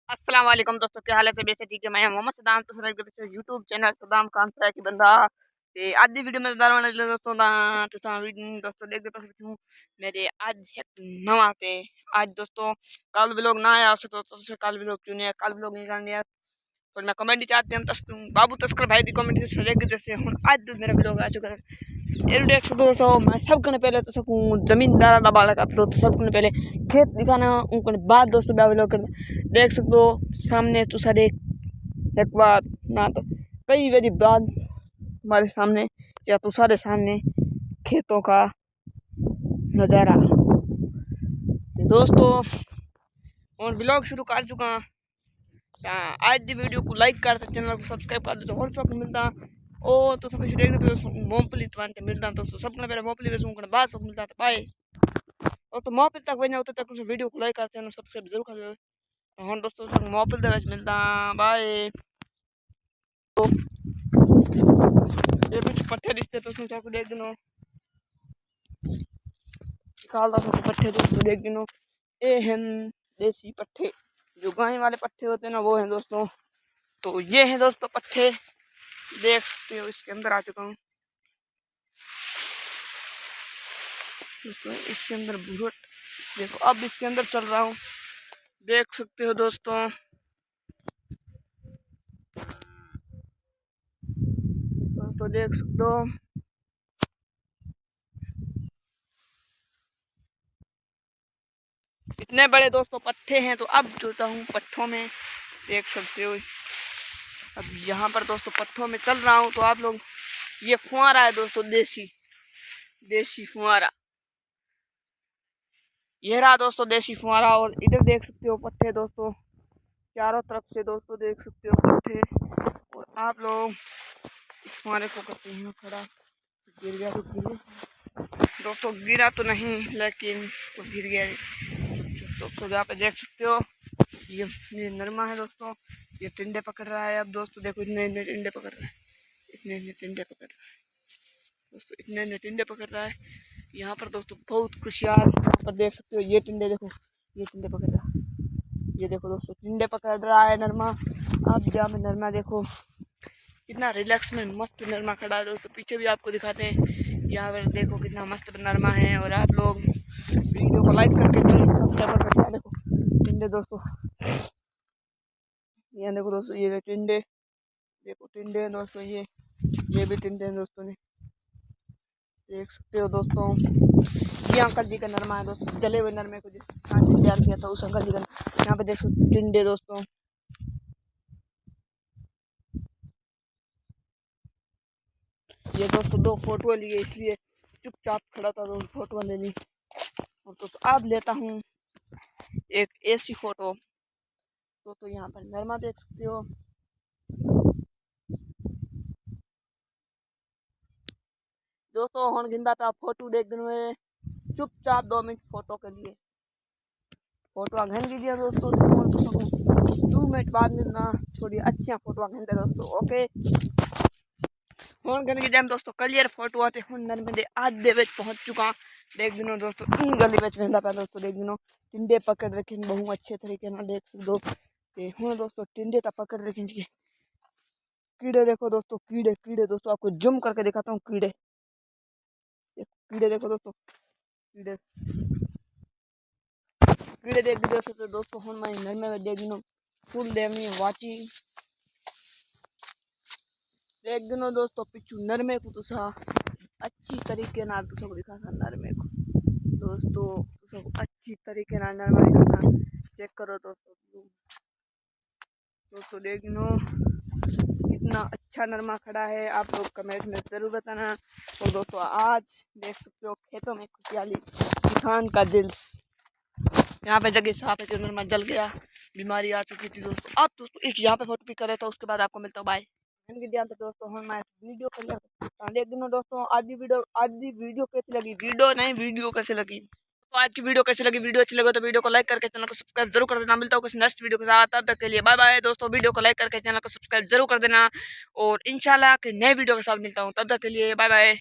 अस्सलाम वालेकुम दोस्तों, क्या हाल है? तबीयत ठीक है? मैं मोहम्मद सदाम तो सुना यूट्यूब चैनल सदाम खान है कि बंदा ते आज दी वीडियो में दारवाना दोस्तों दा तो सा दोस्तों देख दे हूँ मेरे आज एक नवा ते आज दोस्तों कल व्लॉग ना आया तो कल व्लॉग क्यों नहीं कल व्लॉग नहीं करने तो मैं कमेंट चाहते हैं बाबू तस्कर भाई की कमेंट से देख जैसे हूँ आज मेरा व्लॉग आ चुका है। ये देख सकते दोस्तों मैं सब करने पहले तो सकूँ जमींदार का बालक आप दोस्तों सब करने पहले खेत दिखाना उनको बाद दोस्तों मैं व्लॉग करना देख सकते हो सामने तो सर एक बार ना तो कई बारी बाद हमारे सामने या तो सारे सामने खेतों का नज़ारा दोस्तों और ब्लॉग शुरू कर चुका आज की वीडियो को लाइक कर दे चैनल को सब्सक्राइब कर दे और सब मिलता ओ तो सब देखने पे मोमपली तुम मिलता तो सबने पहले मोमपली बेचूं करने बाद सब मिलता बाय और तो मोमपली तक बना होता तक वीडियो को लाइक कर चैनल सब्सक्राइब जरूर कर दो हाँ दोस्तों मोमपली दे मिलता बाय। ये कुछ पट्टे रिश्ते तो सोचा को देख दिनो निकाल दो पट्टे दोस्तों देख दिनो ये हैं देसी पट्टे जो गाय वाले पट्टे होते हैं ना वो हैं दोस्तों। तो ये है दोस्तों पट्टे देख सकते हो इसके अंदर आ चुका हूँ दोस्तों इसके अंदर भूरट देखो अब इसके अंदर चल रहा हूँ देख सकते हो दोस्तों। दोस्तों देख सकते हो इतने बड़े दोस्तों पट्टे हैं तो अब जोता हूँ पट्टों में देख सकते हो। अब यहाँ पर दोस्तों पट्टों में चल रहा हूँ तो आप लोग ये फुहारा है दोस्तों देसी फुहारा ये रहा दोस्तों देसी फुहारा और इधर देख सकते हो पट्टे दोस्तों चारों तरफ से दोस्तों देख सकते हो पट्टे और आप लोग फुहारे को करते हैं खड़ा गिर गया तो गिर दोस्तों गिरा तो नहीं लेकिन तो गिर गया दोस्तों यहाँ पे देख सकते हो ये नरमा है दोस्तों ये टिंडे पकड़ रहा है। अब दोस्तों देखो इतने इतने टिंडे पकड़ रहा है इतने टिंडे पकड़ रहा है दोस्तों इतने टिंडे पकड़ रहा है यहाँ पर दोस्तों बहुत खुशियार यहाँ पर देख सकते हो ये टिंडे देखो ये टिंडे पकड़ रहा है ये देखो दोस्तों टिंडे पकड़ रहा है नरमा। अब जहाँ में नरमा देखो कितना रिलैक्स में मस्त नरमा खड़ा है दोस्तों पीछे भी आपको दिखाते हैं यहाँ पर देखो कितना मस्त नरमा है और आप लोग वीडियो को लाइक करके सब्सक्राइब करके देखो टिंडे दोस्तों ये देखो दोस्तों ये टिंडे देखो टिंडे दोस्तों ये भी टिंडे हैं दोस्तों ने देख सकते हो दोस्तों। ये अंकल जी का नरमा है दोस्तों जले हुए नरमे को जिस तैयार किया था उस अंकल जी का यहाँ पे देख सकते हो टिंडे दोस्तों। ये दोस्तों दो फोटो लिए इसलिए चुपचाप खड़ा था दोस्तों फोटो लेनी और दोस्तों अब लेता हूँ एक ऐसी फोटो तो यहाँ पर नरमा देख सकते हो दोस्तों हम गिंदा था फोटो देख दिन में चुपचाप 2 मिनट फोटो के लिए फोटो घन कीजिए दोस्तों तो 2 मिनट बाद मिलना थोड़ी अच्छी फोटो घंटे दोस्तों ओके फोन करने की टाइम दोस्तों क्लियर फोटो आते हूँ नर्मदे आज दे पहुँच चुका देख दिनों दोस्तों इन गली में बहता पाया दोस्तों देख दिनों टिंडे पकड़ रखे बहुत अच्छे तरीके ना देख दो हूँ दोस्तों टिंडे तक पकड़ रखे कीड़े देखो दोस्तों कीड़े दोस्तों आपको जूम करके दिखाता हूँ कीड़े देखो दोस्तों कीड़े देख सकते दोस्तों हम मैं घर में देख दिनों फुल देवनी वाची देख दिनों दोस्तों पिछू नरमे को तुसा अच्छी तरीके ना तुसा को दिखा था नरमे को दोस्तों तुसा को अच्छी तरीके ना नरमा दिखा चेक करो दोस्तों देख दिनों कितना अच्छा नरमा खड़ा है आप लोग कमेंट में जरूर बताना। और दोस्तों आज देख सकते हो खेतों में खुशहाली किसान का दिल यहाँ पे जगह साफ है जो नरमा जल गया बीमारी आ चुकी थी दोस्तों। अब दोस्तों एक यहाँ पे फोटो पिक करे था उसके बाद आपको मिलता हूँ बाय दोस्तों हम वीडियो कर देख दिनों दोस्तों आधी वीडियो कैसी लगी वीडियो कैसे लगी तो आज की वीडियो कैसी लगी वीडियो अच्छी लगे तो वीडियो को लाइक करके चैनल को सब्सक्राइब जरूर कर देना। मिलता हूँ किसी नेक्स्ट वीडियो के साथ तब तक के लिए बाय बाय दोस्तों। वीडियो को लाइक करके चैनल को सब्सक्राइब जरूर कर देना और इंशाल्लाह कि नए वीडियो के साथ मिलता हूँ तब तक के लिए बाय बाय।